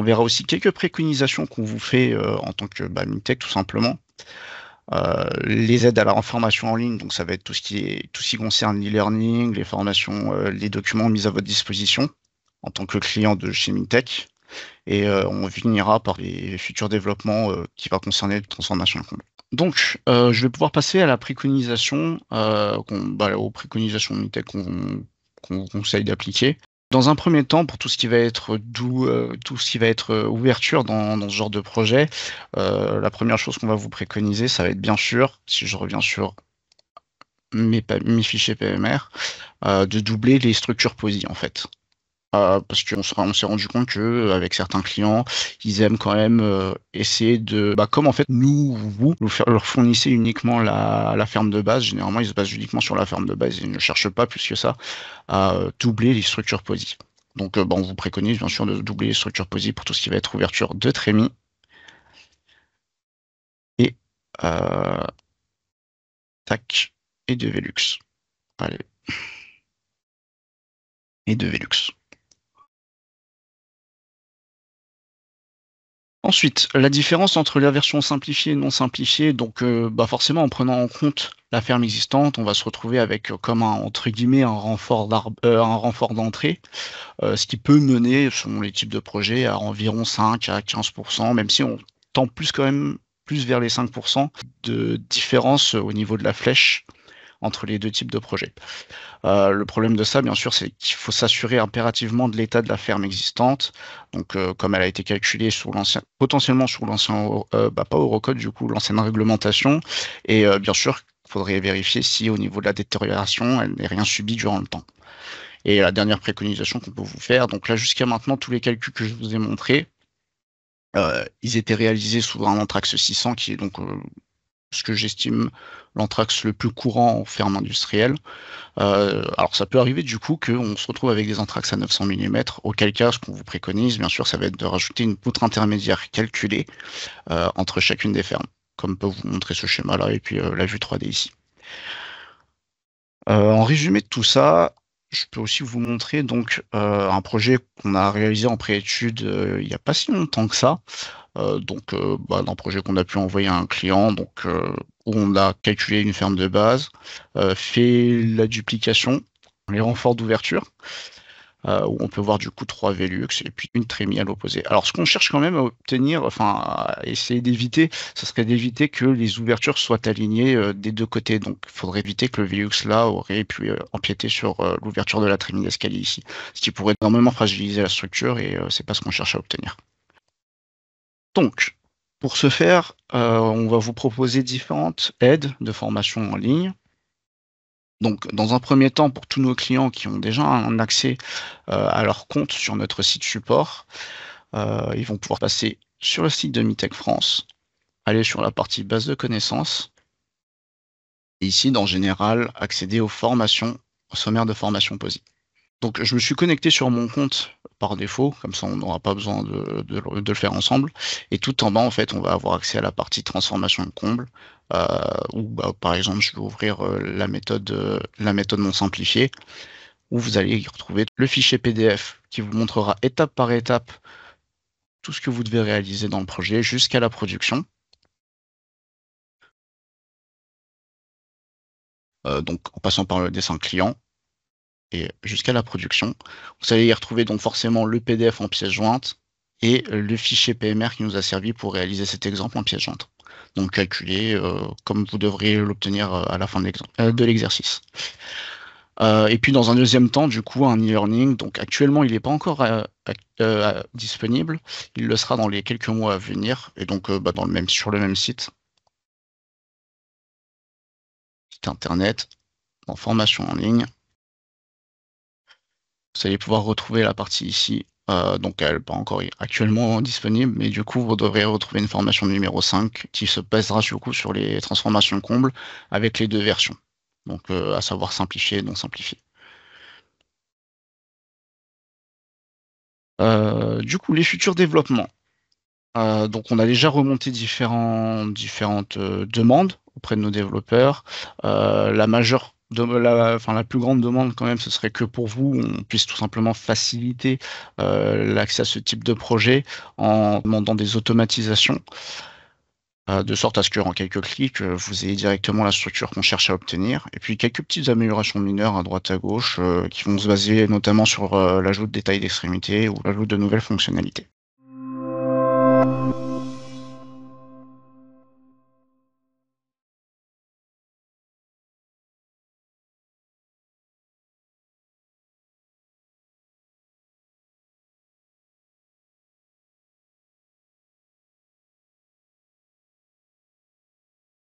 On verra aussi quelques préconisations qu'on vous fait en tant que Mintech, tout simplement. Les aides à la formation en ligne, donc ça va être tout ce qui concerne l'e-learning, les formations, les documents mis à votre disposition en tant que client de chez Mintech. Et on finira par les futurs développements qui va concerner la transformation de compte. Donc, je vais pouvoir passer à la préconisation, aux préconisations Mintech qu'on vous conseille d'appliquer. Dans un premier temps, pour tout ce qui va être tout ce qui va être ouverture dans ce genre de projet, la première chose qu'on va vous préconiser, ça va être bien sûr, si je reviens sur mes fichiers PMR, de doubler les structures POSI en fait. Parce qu'on s'est rendu compte que avec certains clients, ils aiment quand même essayer de, comme en fait vous leur fournissez uniquement la ferme de base. Généralement, ils se basent uniquement sur la ferme de base. Ils ne cherchent pas plus que ça à doubler les structures POSI. Donc, on vous préconise bien sûr de doubler les structures POSI pour tout ce qui va être ouverture de Trémi et tac et de Velux. Allez. Et de Velux. Ensuite, la différence entre la version simplifiée et non simplifiée, donc forcément en prenant en compte la ferme existante, on va se retrouver avec comme entre guillemets un renfort d'entrée, ce qui peut mener, selon les types de projets, à environ 5 à 15%, même si on tend quand même plus vers les 5% de différence au niveau de la flèche entre les deux types de projets. Le problème de ça, bien sûr, c'est qu'il faut s'assurer impérativement de l'état de la ferme existante. Donc, comme elle a été calculée potentiellement sous l'ancien, pas Eurocode, du coup, l'ancienne réglementation. Et bien sûr, il faudrait vérifier si au niveau de la détérioration, elle n'est rien subi durant le temps. Et la dernière préconisation qu'on peut vous faire, donc là, jusqu'à maintenant, tous les calculs que je vous ai montrés, ils étaient réalisés sous un Anthrax 600, qui est donc ce que j'estime l'anthrax le plus courant en ferme industrielle. Alors ça peut arriver du coup qu'on se retrouve avec des anthrax à 900 mm, auquel cas ce qu'on vous préconise bien sûr ça va être de rajouter une poutre intermédiaire calculée entre chacune des fermes, comme peut vous montrer ce schéma là et puis la vue 3D ici. En résumé de tout ça, je peux aussi vous montrer donc un projet qu'on a réalisé en préétude il n'y a pas si longtemps que ça. D'un projet qu'on a pu envoyer à un client, donc où on a calculé une ferme de base, fait la duplication, les renforts d'ouverture, où on peut voir du coup 3 Velux et puis une Trémi à l'opposé. Alors ce qu'on cherche quand même à obtenir, à essayer d'éviter, ce serait d'éviter que les ouvertures soient alignées des deux côtés. Donc il faudrait éviter que le Velux là aurait pu empiéter sur l'ouverture de la Trémi d'escalier ici, ce qui pourrait énormément fragiliser la structure et c'est pas ce qu'on cherche à obtenir. Donc, pour ce faire, on va vous proposer différentes aides de formation en ligne. Donc, dans un premier temps, pour tous nos clients qui ont déjà un accès à leur compte sur notre site support, ils vont pouvoir passer sur le site de Mintech France, aller sur la partie base de connaissances, et ici, dans Général, accéder aux formations, au sommaire de formation POSI. Donc, je me suis connecté sur mon compte par défaut, comme ça on n'aura pas besoin de le faire ensemble. Et tout en bas, en fait, on va avoir accès à la partie transformation de comble, où par exemple, je vais ouvrir la méthode non simplifiée, où vous allez y retrouver le fichier PDF qui vous montrera étape par étape tout ce que vous devez réaliser dans le projet jusqu'à la production. Donc en passant par le dessin client et jusqu'à la production. Vous allez y retrouver donc forcément le PDF en pièce jointe et le fichier PMR qui nous a servi pour réaliser cet exemple en pièce jointe. Donc calculé comme vous devriez l'obtenir à la fin de l'exercice. Et puis dans un deuxième temps, du coup, un e-learning. Donc actuellement, il n'est pas encore disponible. Il le sera dans les quelques mois à venir. Et donc sur le même site internet, en formation en ligne. Vous allez pouvoir retrouver la partie ici. Donc elle n'est pas encore actuellement disponible, mais du coup vous devrez retrouver une formation numéro 5 qui se basera du coup sur les transformations de comble avec les deux versions. Donc à savoir simplifié et non simplifié. Du coup, les futurs développements. Donc on a déjà remonté différentes demandes auprès de nos développeurs. La majeure La plus grande demande quand même, ce serait que pour vous, on puisse tout simplement faciliter l'accès à ce type de projet en demandant des automatisations, de sorte à ce qu'en quelques clics, vous ayez directement la structure qu'on cherche à obtenir. Et puis quelques petites améliorations mineures à droite à gauche qui vont se baser notamment sur l'ajout de détails d'extrémité ou l'ajout de nouvelles fonctionnalités.